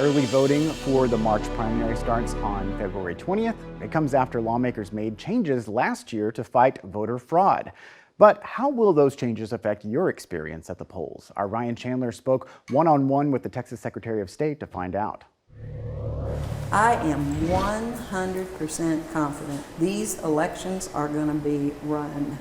Early voting for the March primary starts on February 20th. It comes after lawmakers made changes last year to fight voter fraud. But how will those changes affect your experience at the polls? Our Ryan Chandler spoke one-on-one with the Texas Secretary of State to find out. I am 100% confident these elections are going to be run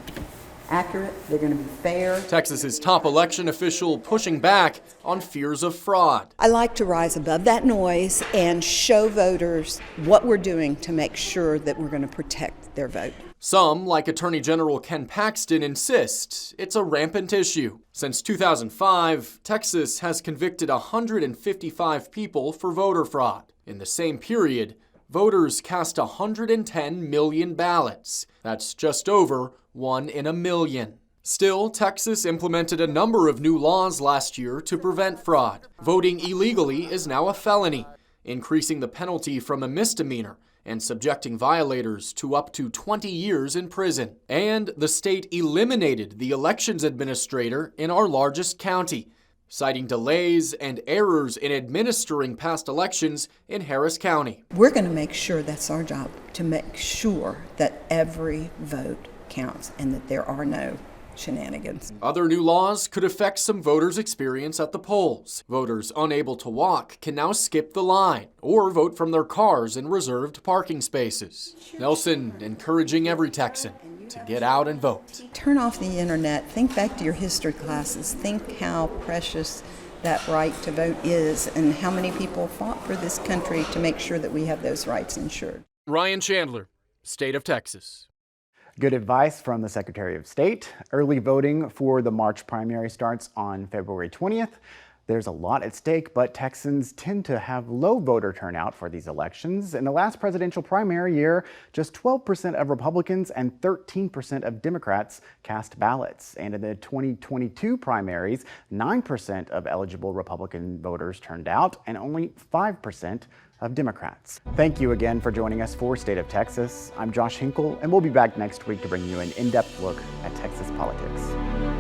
accurate, they're going to be fair. Texas's top election official pushing back on fears of fraud. I like to rise above that noise and show voters what we're doing to make sure that we're going to protect their vote. Some, like Attorney General Ken Paxton, insist it's a rampant issue. Since 2005, Texas has convicted 155 people for voter fraud. In the same period, voters cast 110 million ballots. That's just over 1 in a million. Still, Texas implemented a number of new laws last year to prevent fraud. Voting illegally is now a felony, increasing the penalty from a misdemeanor and subjecting violators to up to 20 years in prison. And the state eliminated the elections administrator in our largest county, citing delays and errors in administering past elections in Harris County. We're going to make sure that's our job, to make sure that every vote counts and that there are no shenanigans. Other new laws could affect some voters' experience at the polls. Voters unable to walk can now skip the line or vote from their cars in reserved parking spaces. Nelson encouraging every Texan to get out and vote. Turn off the internet, think back to your history classes, think how precious that right to vote is and how many people fought for this country to make sure that we have those rights ensured. Ryan Chandler, State of Texas. Good advice from the Secretary of State. Early voting for the March primary starts on February 20th. There's a lot at stake, but Texans tend to have low voter turnout for these elections. In the last presidential primary year, just 12% of Republicans and 13% of Democrats cast ballots. And in the 2022 primaries, 9% of eligible Republican voters turned out and only 5% of Democrats. Thank you again for joining us for State of Texas. I'm Josh Hinkle, and we'll be back next week to bring you an in-depth look at Texas politics.